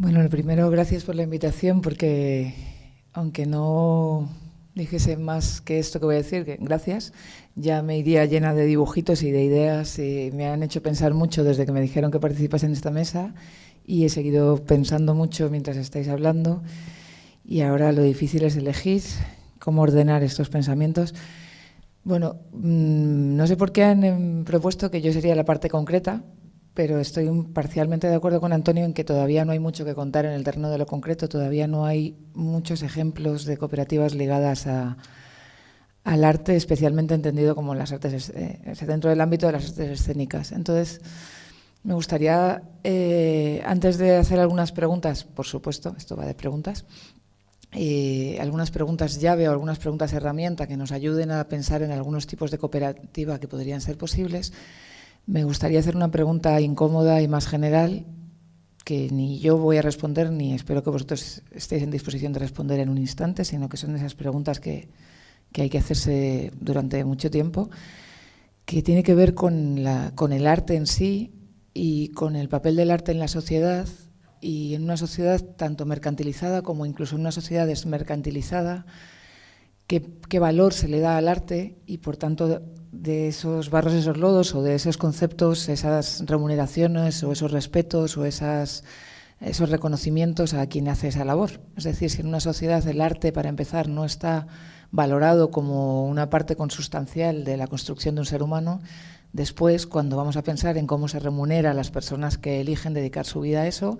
Bueno, lo primero, gracias por la invitación, porque aunque no dijese más que esto que voy a decir, que gracias, ya me iría llena de dibujitos y de ideas y me han hecho pensar mucho desde que me dijeron que participas en esta mesa y he seguido pensando mucho mientras estáis hablando y ahora lo difícil es elegir cómo ordenar estos pensamientos. Bueno, no sé por qué han propuesto que yo sería la parte concreta, pero estoy parcialmente de acuerdo con Antonio en que todavía no hay mucho que contar en el terreno de lo concreto, todavía no hay muchos ejemplos de cooperativas ligadas al arte, especialmente entendido como las artes, dentro del ámbito de las artes escénicas. Entonces, me gustaría, antes de hacer algunas preguntas, por supuesto, esto va de preguntas, algunas preguntas llave o algunas preguntas herramienta que nos ayuden a pensar en algunos tipos de cooperativa que podrían ser posibles. Me gustaría hacer una pregunta incómoda y más general que ni yo voy a responder ni espero que vosotros estéis en disposición de responder en un instante, sino que son esas preguntas que hay que hacerse durante mucho tiempo, que tiene que ver con el arte en sí y con el papel del arte en la sociedad y en una sociedad tanto mercantilizada como incluso en una sociedad desmercantilizada. ¿Qué valor se le da al arte y por tanto de esos barros, esos lodos o de esos conceptos, esas remuneraciones o esos respetos o esos reconocimientos a quien hace esa labor? Es decir, si en una sociedad el arte, para empezar, no está valorado como una parte consustancial de la construcción de un ser humano, después, cuando vamos a pensar en cómo se remunera a las personas que eligen dedicar su vida a eso,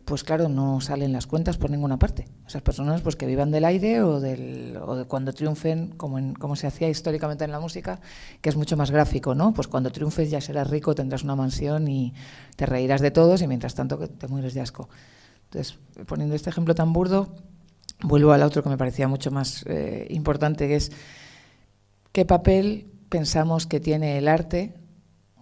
pues claro, no salen las cuentas por ninguna parte. Esas personas pues que vivan del aire o de cuando triunfen, como se hacía históricamente en la música, que es mucho más gráfico, ¿no? Pues cuando triunfes ya serás rico, tendrás una mansión y te reirás de todos y mientras tanto que te mueres de asco. Entonces, poniendo este ejemplo tan burdo, vuelvo al otro que me parecía mucho más importante, que es qué papel pensamos que tiene el arte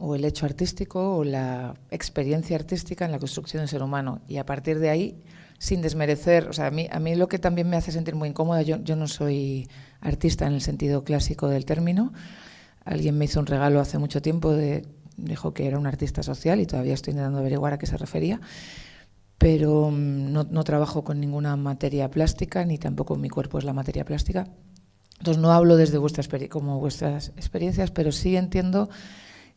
o el hecho artístico o la experiencia artística en la construcción del ser humano. Y a partir de ahí, sin desmerecer, o sea, a mí lo que también me hace sentir muy incómoda, yo no soy artista en el sentido clásico del término. Alguien me hizo un regalo hace mucho tiempo, dijo que era un artista social y todavía estoy intentando averiguar a qué se refería, pero no trabajo con ninguna materia plástica, ni tampoco mi cuerpo es la materia plástica. Entonces no hablo desde como vuestras experiencias, pero sí entiendo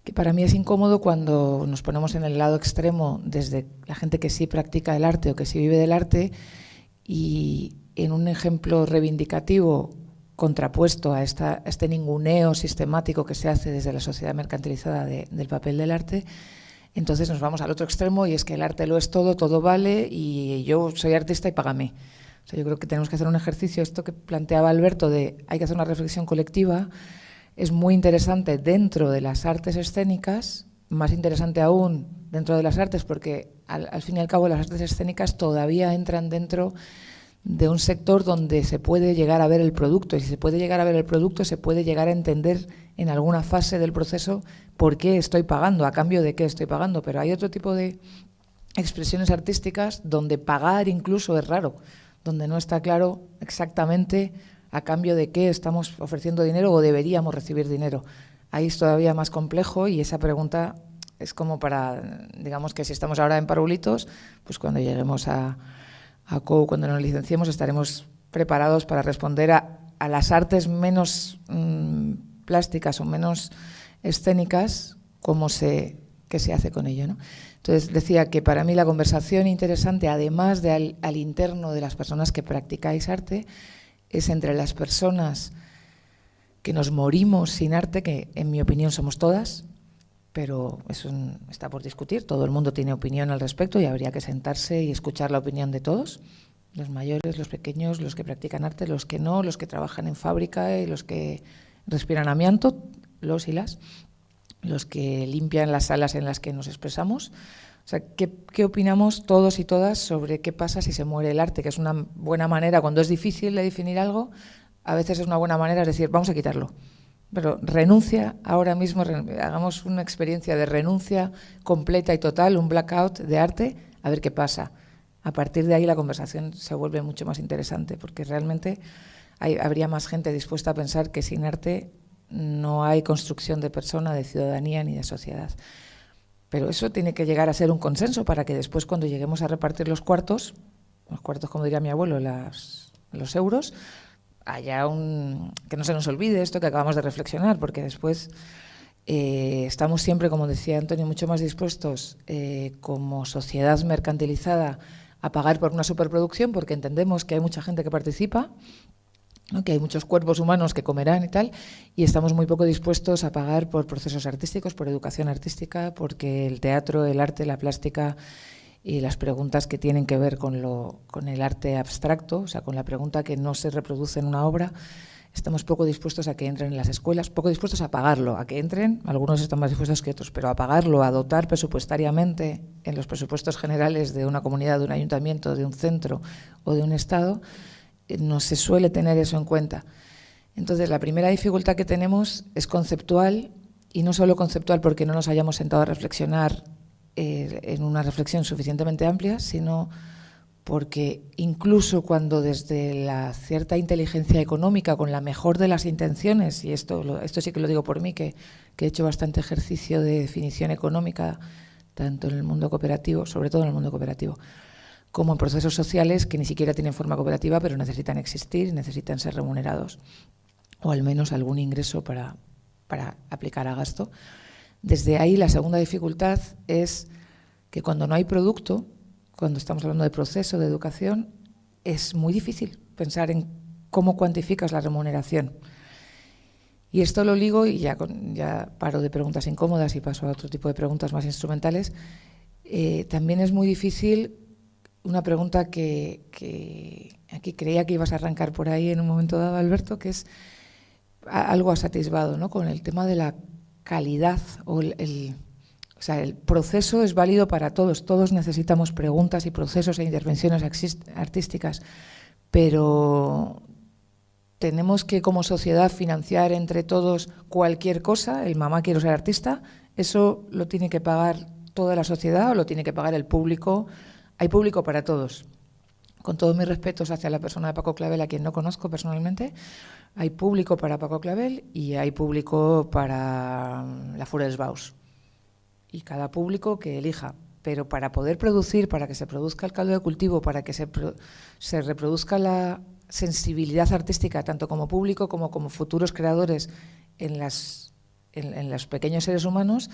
que para mí es incómodo cuando nos ponemos en el lado extremo desde la gente que sí practica el arte o que sí vive del arte y en un ejemplo reivindicativo contrapuesto a este ninguneo sistemático que se hace desde la sociedad mercantilizada del papel del arte, entonces nos vamos al otro extremo y es que el arte lo es todo, todo vale y yo soy artista y págame. O sea, yo creo que tenemos que hacer un ejercicio, esto que planteaba Alberto, de hay que hacer una reflexión colectiva. Es muy interesante dentro de las artes escénicas, más interesante aún dentro de las artes, porque al fin y al cabo las artes escénicas todavía entran dentro de un sector donde se puede llegar a ver el producto, y si se puede llegar a ver el producto, se puede llegar a entender en alguna fase del proceso por qué estoy pagando, a cambio de qué estoy pagando. Pero hay otro tipo de expresiones artísticas donde pagar incluso es raro, donde no está claro exactamente a cambio de qué estamos ofreciendo dinero o deberíamos recibir dinero. Ahí es todavía más complejo y esa pregunta es como para, digamos que si estamos ahora en Parulitos, pues cuando lleguemos a COU, cuando nos licenciemos, estaremos preparados para responder a las artes menos plásticas o menos escénicas, qué se hace con ello, ¿no? Entonces decía que para mí la conversación interesante, además de al interno de las personas que practicáis arte, es entre las personas que nos morimos sin arte, que en mi opinión somos todas, pero eso está por discutir, todo el mundo tiene opinión al respecto y habría que sentarse y escuchar la opinión de todos, los mayores, los pequeños, los que practican arte, los que no, los que trabajan en fábrica y los que respiran amianto, los y las, los que limpian las salas en las que nos expresamos. O sea, ¿qué opinamos todos y todas sobre qué pasa si se muere el arte? Que es una buena manera, cuando es difícil de definir algo, a veces es una buena manera de decir, vamos a quitarlo. Pero renuncia ahora mismo, hagamos una experiencia de renuncia completa y total, un blackout de arte, a ver qué pasa. A partir de ahí la conversación se vuelve mucho más interesante, porque realmente habría más gente dispuesta a pensar que sin arte no hay construcción de persona, de ciudadanía ni de sociedad. Pero eso tiene que llegar a ser un consenso para que después, cuando lleguemos a repartir los cuartos, como diría mi abuelo, los euros, haya que no se nos olvide esto que acabamos de reflexionar, porque después estamos siempre, como decía Antonio, mucho más dispuestos como sociedad mercantilizada a pagar por una superproducción, porque entendemos que hay mucha gente que participa, ¿no? Que hay muchos cuerpos humanos que comerán y tal, y estamos muy poco dispuestos a pagar por procesos artísticos, por educación artística, porque el teatro, el arte, la plástica y las preguntas que tienen que ver con el arte abstracto, o sea, con la pregunta que no se reproduce en una obra, estamos poco dispuestos a que entren en las escuelas, poco dispuestos a pagarlo, a que entren, algunos están más dispuestos que otros, pero a pagarlo, a dotar presupuestariamente en los presupuestos generales de una comunidad, de un ayuntamiento, de un centro o de un Estado, no se suele tener eso en cuenta. Entonces, la primera dificultad que tenemos es conceptual, y no solo conceptual porque no nos hayamos sentado a reflexionar en una reflexión suficientemente amplia, sino porque incluso cuando desde la cierta inteligencia económica, con la mejor de las intenciones, y esto sí que lo digo por mí, que he hecho bastante ejercicio de definición económica, tanto en el mundo cooperativo, sobre todo en el mundo cooperativo, como en procesos sociales que ni siquiera tienen forma cooperativa, pero necesitan existir, necesitan ser remunerados, o al menos algún ingreso para aplicar a gasto. Desde ahí, la segunda dificultad es que cuando no hay producto, cuando estamos hablando de proceso, de educación, es muy difícil pensar en cómo cuantificas la remuneración. Y esto lo ligo, y ya paro de preguntas incómodas y paso a otro tipo de preguntas más instrumentales. También es muy difícil una pregunta que aquí creía que ibas a arrancar por ahí en un momento dado, Alberto, que es algo asatisfado, ¿no? Con el tema de la calidad o el proceso es válido para todos. Todos necesitamos preguntas y procesos e intervenciones artísticas, pero tenemos que, como sociedad, financiar entre todos cualquier cosa. El mamá quiero ser artista, eso lo tiene que pagar toda la sociedad o lo tiene que pagar el público. Hay público para todos. Con todos mis respetos hacia la persona de Paco Clavel, a quien no conozco personalmente, hay público para Paco Clavel y hay público para la Fura dels Baus. Y cada público que elija. Pero para poder producir, para que se produzca el caldo de cultivo, para que se reproduzca la sensibilidad artística, tanto como público como futuros creadores en los pequeños seres humanos,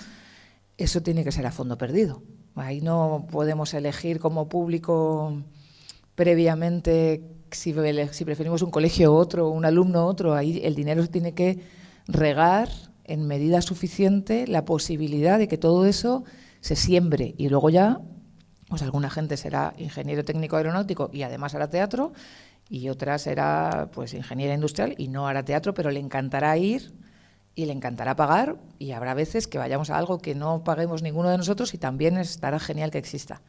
eso tiene que ser a fondo perdido. Ahí no podemos elegir como público previamente si preferimos un colegio u otro, un alumno u otro. Ahí el dinero tiene que regar en medida suficiente la posibilidad de que todo eso se siembre, y luego ya pues alguna gente será ingeniero técnico aeronáutico y además hará teatro, y otra será pues ingeniera industrial y no hará teatro, pero le encantará ir y le encantará pagar, y habrá veces que vayamos a algo que no paguemos ninguno de nosotros y también estará genial que exista.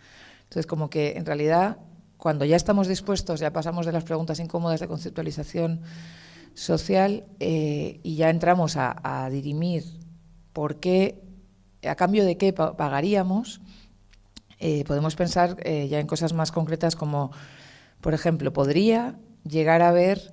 Entonces, como que en realidad, cuando ya estamos dispuestos, ya pasamos de las preguntas incómodas de conceptualización social y ya entramos a dirimir por qué, a cambio de qué pagaríamos, podemos pensar ya en cosas más concretas como, por ejemplo, podría llegar a haber,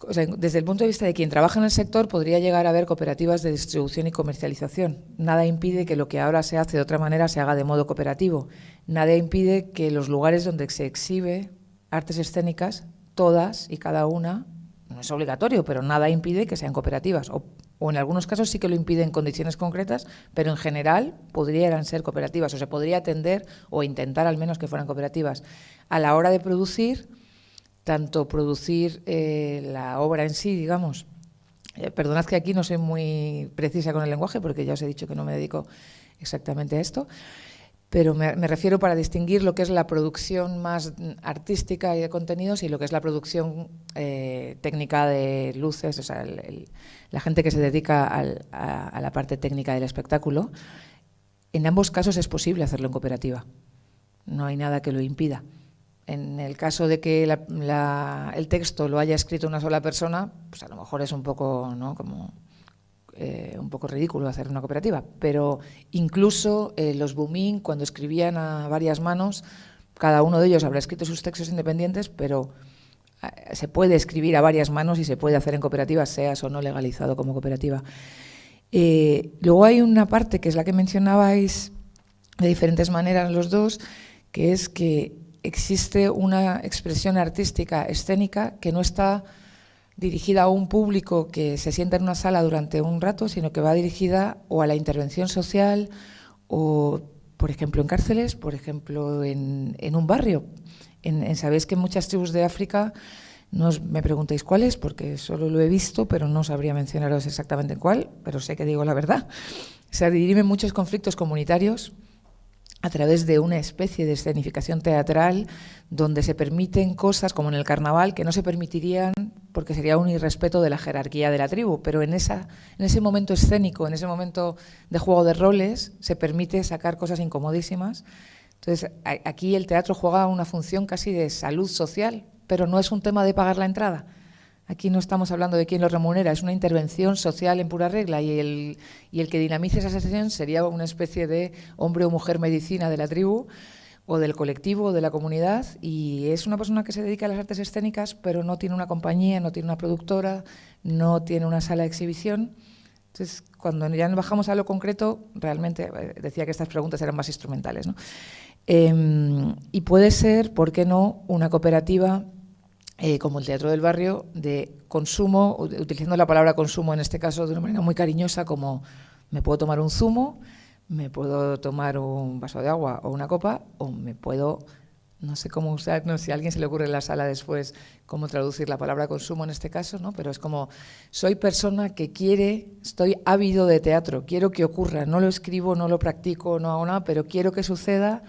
o sea, desde el punto de vista de quien trabaja en el sector, podría llegar a haber cooperativas de distribución y comercialización. Nada impide que lo que ahora se hace de otra manera se haga de modo cooperativo. Nada impide que los lugares donde se exhibe artes escénicas, todas y cada una, no es obligatorio, pero nada impide que sean cooperativas. O en algunos casos sí que lo impide en condiciones concretas, pero en general podrían ser cooperativas, o se podría tender o intentar al menos que fueran cooperativas. A la hora de producir, tanto producir la obra en sí, digamos, perdonad que aquí no soy muy precisa con el lenguaje porque ya os he dicho que no me dedico exactamente a esto, pero me refiero para distinguir lo que es la producción más artística y de contenidos y lo que es la producción técnica de luces, o sea, la gente que se dedica a la parte técnica del espectáculo. En ambos casos es posible hacerlo en cooperativa, no hay nada que lo impida. En el caso de que el texto lo haya escrito una sola persona, pues a lo mejor es un poco, ¿no?, como un poco ridículo hacer una cooperativa, pero incluso los Booming, cuando escribían a varias manos, cada uno de ellos habrá escrito sus textos independientes, pero se puede escribir a varias manos y se puede hacer en cooperativa, seas o no legalizado como cooperativa. Luego hay una parte que es la que mencionabais de diferentes maneras los dos, que es que existe una expresión artística, escénica, que no está dirigida a un público que se sienta en una sala durante un rato, sino que va dirigida o a la intervención social o, por ejemplo, en cárceles, por ejemplo, en un barrio. Sabéis que en muchas tribus de África, no me preguntéis cuál es, porque solo lo he visto, pero no sabría mencionaros exactamente cuál, pero sé que digo la verdad. Se dirimen muchos conflictos comunitarios a través de una especie de escenificación teatral donde se permiten cosas, como en el carnaval, que no se permitirían porque sería un irrespeto de la jerarquía de la tribu, pero en ese momento escénico, en ese momento de juego de roles, se permite sacar cosas incomodísimas. Entonces, aquí el teatro juega una función casi de salud social, pero no es un tema de pagar la entrada. Aquí no estamos hablando de quién lo remunera, es una intervención social en pura regla y el que dinamice esa sesión sería una especie de hombre o mujer medicina de la tribu o del colectivo o de la comunidad, y es una persona que se dedica a las artes escénicas, pero no tiene una compañía, no tiene una productora, no tiene una sala de exhibición. Entonces, cuando ya nos bajamos a lo concreto, realmente decía que estas preguntas eran más instrumentales, ¿no? Y puede ser, ¿por qué no?, una cooperativa como el Teatro del Barrio, de consumo, utilizando la palabra consumo en este caso de una manera muy cariñosa, como me puedo tomar un zumo, me puedo tomar un vaso de agua o una copa, o me puedo, no sé cómo usar, no sé si a alguien se le ocurre en la sala después cómo traducir la palabra consumo en este caso, ¿no? Pero es como, soy persona que quiere, estoy ávido de teatro, quiero que ocurra, no lo escribo, no lo practico, no hago nada, pero quiero que suceda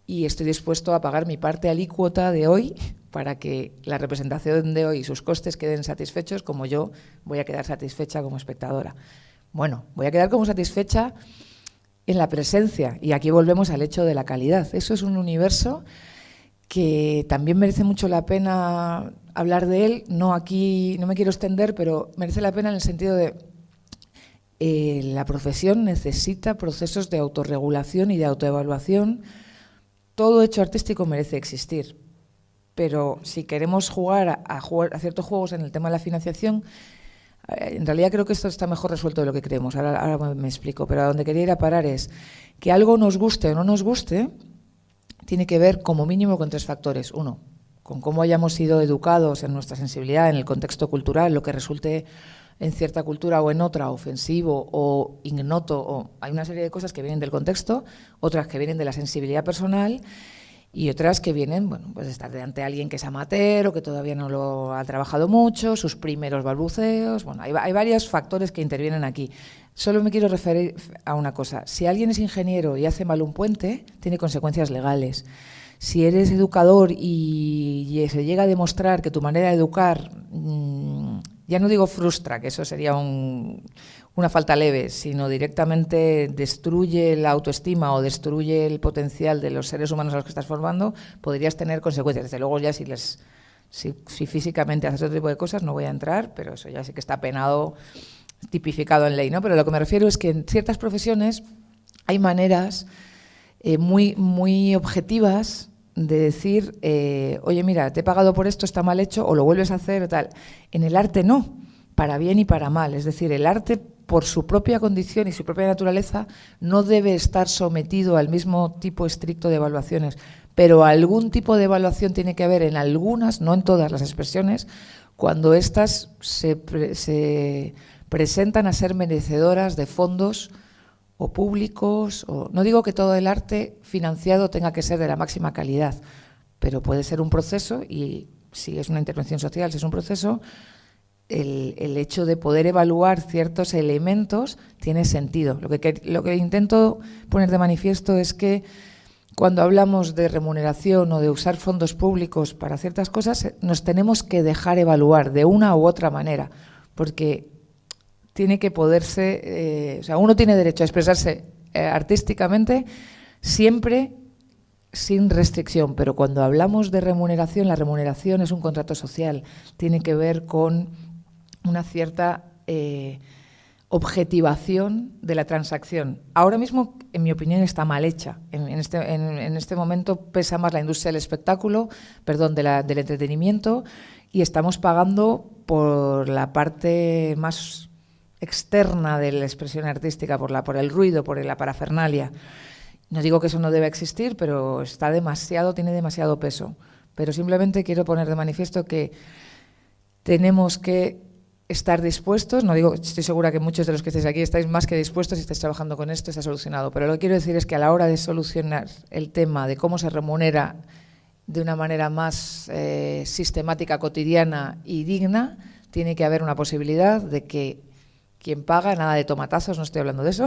y estoy dispuesto a pagar mi parte alícuota de hoy para que la representación de hoy y sus costes queden satisfechos, como yo voy a quedar satisfecha como espectadora. Bueno, voy a quedar como satisfecha en la presencia, y aquí volvemos al hecho de la calidad. Eso es un universo que también merece mucho la pena hablar de él. No aquí, no me quiero extender, pero merece la pena en el sentido de la profesión necesita procesos de autorregulación y de autoevaluación. Todo hecho artístico merece existir, pero si queremos jugar a ciertos juegos en el tema de la financiación, en realidad creo que esto está mejor resuelto de lo que creemos. Ahora me explico, pero a donde quería ir a parar es que algo nos guste o no nos guste, tiene que ver como mínimo con tres factores. Uno, con cómo hayamos sido educados en nuestra sensibilidad, en el contexto cultural, lo que resulte en cierta cultura o en otra ofensivo o ignoto, o hay una serie de cosas que vienen del contexto, otras que vienen de la sensibilidad personal y otras que vienen, bueno, pues de estar delante de alguien que es amateur o que todavía no lo ha trabajado mucho, sus primeros balbuceos. Bueno, hay varios factores que intervienen aquí. Solo me quiero referir a una cosa. Si alguien es ingeniero y hace mal un puente, tiene consecuencias legales. Si eres educador y se llega a demostrar que tu manera de educar, ya no digo frustra, que eso sería una falta leve, sino directamente destruye la autoestima o destruye el potencial de los seres humanos a los que estás formando, podrías tener consecuencias. Desde luego ya si físicamente haces otro tipo de cosas, no voy a entrar, pero eso ya sí que está penado, tipificado en ley, ¿no? Pero lo que me refiero es que en ciertas profesiones hay maneras muy objetivas de decir, oye, mira, te he pagado por esto, está mal hecho, o lo vuelves a hacer o tal. En el arte no, para bien y para mal. Es decir, el arte, por su propia condición y su propia naturaleza, no debe estar sometido al mismo tipo estricto de evaluaciones, pero algún tipo de evaluación tiene que haber en algunas, no en todas las expresiones, cuando éstas se presentan a ser merecedoras de fondos o públicos, o no digo que todo el arte financiado tenga que ser de la máxima calidad, pero puede ser un proceso, y si es una intervención social, si es un proceso, el hecho de poder evaluar ciertos elementos tiene sentido. Lo que intento poner de manifiesto es que cuando hablamos de remuneración o de usar fondos públicos para ciertas cosas, nos tenemos que dejar evaluar de una u otra manera, porque tiene que poderse, o sea, uno tiene derecho a expresarse artísticamente siempre sin restricción, pero cuando hablamos de remuneración, la remuneración es un contrato social, tiene que ver con una cierta objetivación de la transacción. Ahora mismo, en mi opinión, está mal hecha. En este momento pesa más la industria del espectáculo, del entretenimiento, y estamos pagando por la parte más externa de la expresión artística, por el ruido, por la parafernalia. No digo que eso no debe existir, pero tiene demasiado peso. Pero simplemente quiero poner de manifiesto que tenemos que estar dispuestos, no digo, estoy segura que muchos de los que estáis aquí estáis más que dispuestos y estáis trabajando con esto, está solucionado, pero lo que quiero decir es que a la hora de solucionar el tema de cómo se remunera de una manera más sistemática, cotidiana y digna, tiene que haber una posibilidad de que quien paga, nada de tomatazos, no estoy hablando de eso,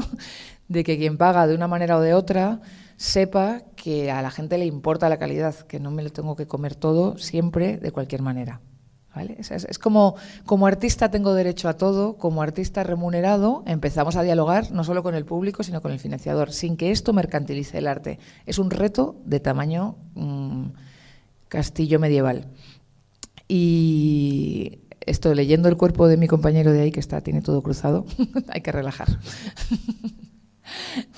de que quien paga de una manera o de otra sepa que a la gente le importa la calidad, que no me lo tengo que comer todo siempre de cualquier manera. ¿Vale? Es como artista tengo derecho a todo, como artista remunerado empezamos a dialogar no solo con el público, sino con el financiador, sin que esto mercantilice el arte. Es un reto de tamaño castillo medieval. Y esto, leyendo el cuerpo de mi compañero de ahí, que tiene todo cruzado, hay que relajar.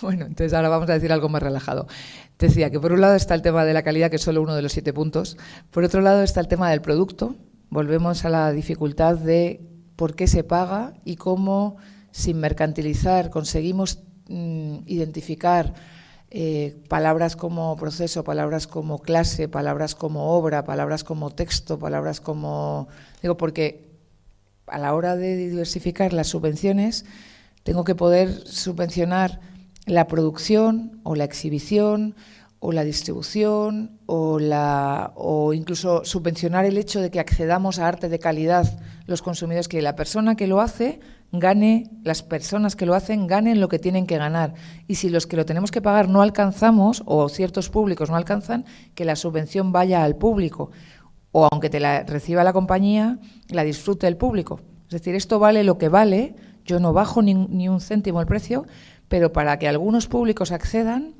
Bueno, entonces ahora vamos a decir algo más relajado. Decía que por un lado está el tema de la calidad, que es solo uno de los 7 puntos. Por otro lado está el tema del producto. Volvemos a la dificultad de por qué se paga y cómo, sin mercantilizar, conseguimos identificar palabras como proceso, palabras como clase, palabras como obra, palabras como texto, palabras como... Digo, porque a la hora de diversificar las subvenciones tengo que poder subvencionar la producción o la exhibición o la distribución o incluso subvencionar el hecho de que accedamos a arte de calidad los consumidores, que la persona que lo hace gane, las personas que lo hacen ganen lo que tienen que ganar. Y si los que lo tenemos que pagar no alcanzamos, o ciertos públicos no alcanzan, que la subvención vaya al público. O aunque te la reciba la compañía, la disfrute el público. Es decir, esto vale lo que vale, yo no bajo ni un céntimo el precio, pero para que algunos públicos accedan,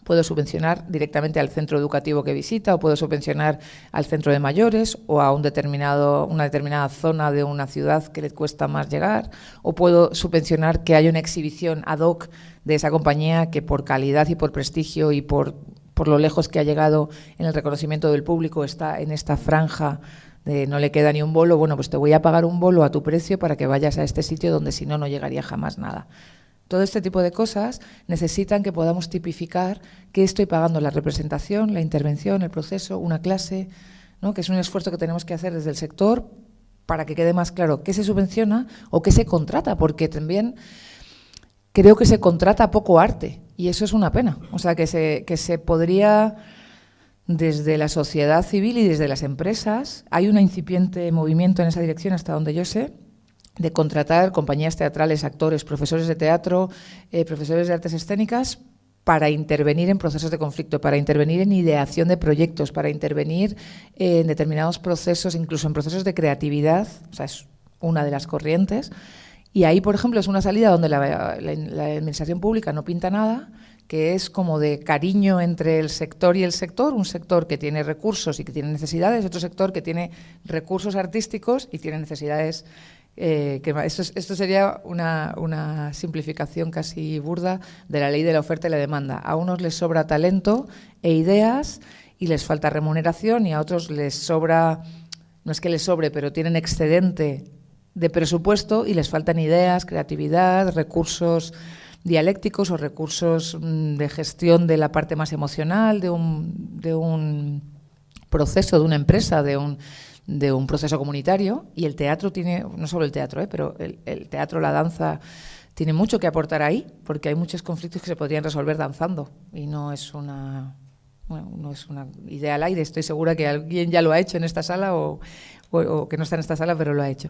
puedo subvencionar directamente al centro educativo que visita, o puedo subvencionar al centro de mayores o a una determinada zona de una ciudad que le cuesta más llegar, o puedo subvencionar que haya una exhibición ad hoc de esa compañía que por calidad y por prestigio y por lo lejos que ha llegado en el reconocimiento del público está en esta franja de no le queda ni un bolo. Bueno, pues te voy a pagar un bolo a tu precio para que vayas a este sitio donde si no, no llegaría jamás nada. Todo este tipo de cosas necesitan que podamos tipificar qué estoy pagando: la representación, la intervención, el proceso, una clase, ¿no? Que es un esfuerzo que tenemos que hacer desde el sector para que quede más claro qué se subvenciona o qué se contrata, porque también creo que se contrata poco arte y eso es una pena. O sea, que se podría, desde la sociedad civil y desde las empresas, hay un incipiente movimiento en esa dirección hasta donde yo sé, de contratar compañías teatrales, actores, profesores de teatro, profesores de artes escénicas para intervenir en procesos de conflicto, para intervenir en ideación de proyectos, para intervenir en determinados procesos, incluso en procesos de creatividad. O sea, es una de las corrientes. Y ahí, por ejemplo, es una salida donde la administración pública no pinta nada, que es como de cariño entre el sector y el sector, un sector que tiene recursos y que tiene necesidades, otro sector que tiene recursos artísticos y tiene necesidades. Esto sería una simplificación casi burda de la ley de la oferta y la demanda. A unos les sobra talento e ideas y les falta remuneración, y a otros les sobra, no es que les sobre, pero tienen excedente de presupuesto y les faltan ideas, creatividad, recursos dialécticos o recursos de gestión de la parte más emocional de un proceso, de una empresa, de un proceso comunitario. Y el teatro tiene, no solo el teatro, pero el teatro, la danza, tiene mucho que aportar ahí, porque hay muchos conflictos que se podrían resolver danzando, y no es una idea al aire. Estoy segura que alguien ya lo ha hecho en esta sala o que no está en esta sala, pero lo ha hecho.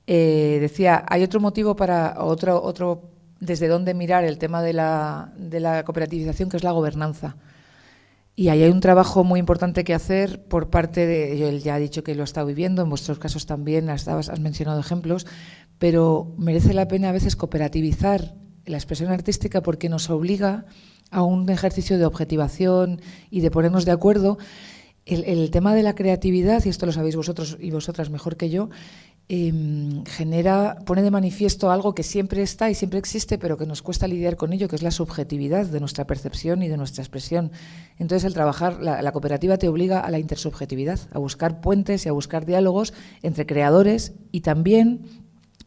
Decía, hay otro motivo para otro desde dónde mirar el tema de la cooperativización, que es la gobernanza. Y ahí hay un trabajo muy importante que hacer por parte de... Él ya ha dicho que lo ha estado viviendo, en vuestros casos también, has mencionado ejemplos, pero merece la pena a veces cooperativizar la expresión artística, porque nos obliga a un ejercicio de objetivación y de ponernos de acuerdo. El tema de la creatividad, y esto lo sabéis vosotros y vosotras mejor que yo, pone de manifiesto algo que siempre está y siempre existe, pero que nos cuesta lidiar con ello, que es la subjetividad de nuestra percepción y de nuestra expresión. Entonces, el trabajar, la cooperativa te obliga a la intersubjetividad, a buscar puentes y a buscar diálogos entre creadores, y también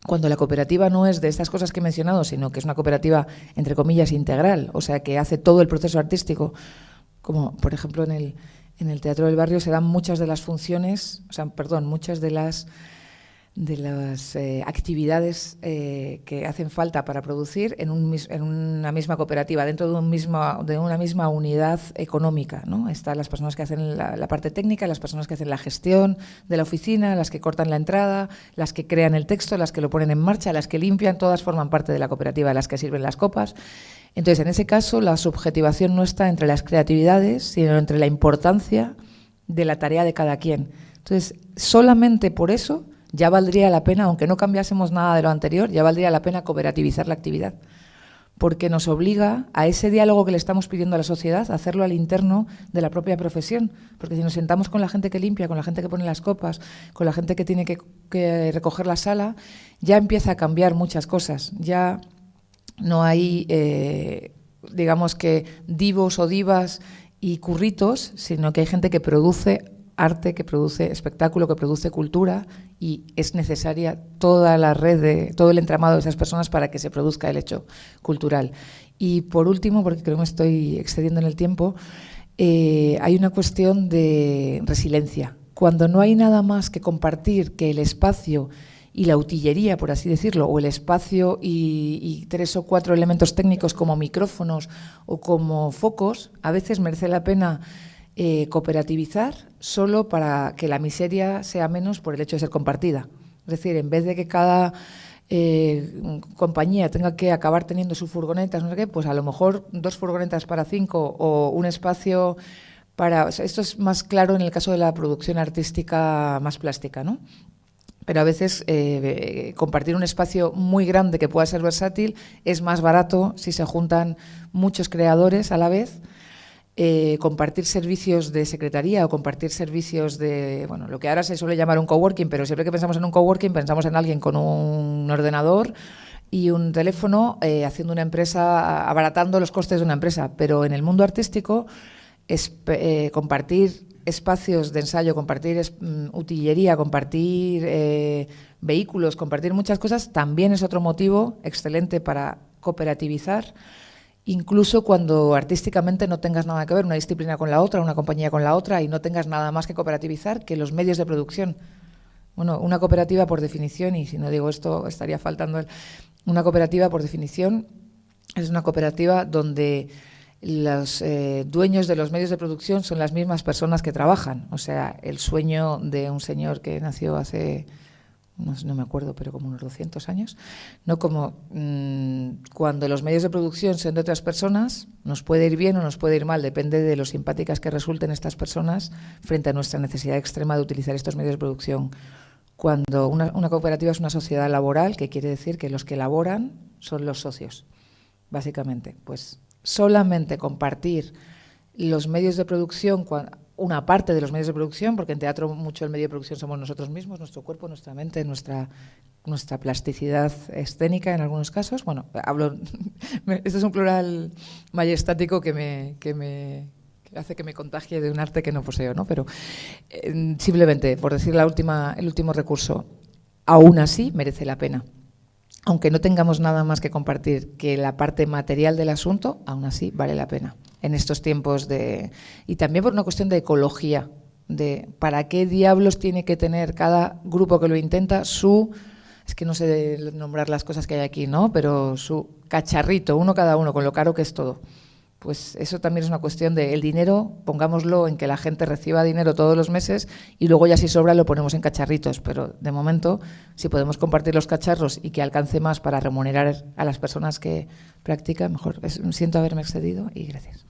Cuando la cooperativa no es de estas cosas que he mencionado, sino que es una cooperativa, entre comillas, integral, o sea, que hace todo el proceso artístico, como por ejemplo en el Teatro del Barrio se dan muchas de las funciones, o sea, perdón, muchas de las actividades que hacen falta para producir en una misma cooperativa, dentro de una misma unidad económica, ¿no? Están las personas que hacen la parte técnica, las personas que hacen la gestión de la oficina, las que cortan la entrada, las que crean el texto, las que lo ponen en marcha, las que limpian, todas forman parte de la cooperativa, las que sirven las copas. Entonces, en ese caso, la subjetivación no está entre las creatividades, sino entre la importancia de la tarea de cada quien. Entonces, solamente por eso ya valdría la pena, aunque no cambiásemos nada de lo anterior, ya valdría la pena cooperativizar la actividad, porque nos obliga a ese diálogo que le estamos pidiendo a la sociedad, a hacerlo al interno de la propia profesión, porque si nos sentamos con la gente que limpia, con la gente que pone las copas, con la gente que tiene que recoger la sala, ya empieza a cambiar muchas cosas, ya no hay, digamos que divos o divas y curritos, sino que hay gente que produce arte, que produce espectáculo, que produce cultura, y es necesaria toda la red, todo el entramado de esas personas para que se produzca el hecho cultural. Y por último, porque creo que me estoy excediendo en el tiempo, hay una cuestión de resiliencia. Cuando no hay nada más que compartir que el espacio y la utillería, por así decirlo, o el espacio y 3 o 4 elementos técnicos como micrófonos o como focos, a veces merece la pena cooperativizar solo para que la miseria sea menos por el hecho de ser compartida. Es decir, en vez de que cada compañía tenga que acabar teniendo sus furgonetas, no sé qué, pues a lo mejor 2 furgonetas para 5 o un espacio para... O sea, esto es más claro en el caso de la producción artística más plástica, ¿no? Pero a veces compartir un espacio muy grande que pueda ser versátil es más barato si se juntan muchos creadores a la vez. Compartir servicios de secretaría o compartir servicios de, bueno, lo que ahora se suele llamar un coworking, pero siempre que pensamos en un coworking pensamos en alguien con un ordenador y un teléfono haciendo una empresa, abaratando los costes de una empresa. Pero en el mundo artístico es compartir espacios de ensayo, compartir utillería, compartir vehículos, compartir muchas cosas, también es otro motivo excelente para cooperativizar. Incluso cuando artísticamente no tengas nada que ver una disciplina con la otra, una compañía con la otra, y no tengas nada más que cooperativizar que los medios de producción. Bueno, una cooperativa por definición, y si no digo esto estaría faltando una cooperativa por definición es una cooperativa donde los dueños de los medios de producción son las mismas personas que trabajan. O sea, el sueño de un señor que nació hace... no me acuerdo, pero como unos 200 años, no como cuando los medios de producción son de otras personas, nos puede ir bien o nos puede ir mal, depende de lo simpáticas que resulten estas personas frente a nuestra necesidad extrema de utilizar estos medios de producción. Cuando una cooperativa es una sociedad laboral, que quiere decir que los que laboran son los socios, básicamente. Pues solamente compartir los medios de producción, una parte de los medios de producción, porque en teatro mucho el medio de producción somos nosotros mismos, nuestro cuerpo, nuestra mente, nuestra plasticidad escénica en algunos casos. Bueno, esto es un plural majestático que hace que me contagie de un arte que no poseo, ¿no? Pero simplemente, por decir el último recurso, aún así merece la pena. Aunque no tengamos nada más que compartir que la parte material del asunto, aún así vale la pena en estos tiempos y también por una cuestión de ecología, de para qué diablos tiene que tener cada grupo que lo intenta es que no sé nombrar las cosas que hay aquí, ¿no? Pero su cacharrito, uno cada uno, con lo caro que es todo. Pues eso también es una cuestión de el dinero, pongámoslo en que la gente reciba dinero todos los meses y luego ya si sobra lo ponemos en cacharritos, pero de momento si podemos compartir los cacharros y que alcance más para remunerar a las personas que practican, mejor. Siento haberme excedido y gracias.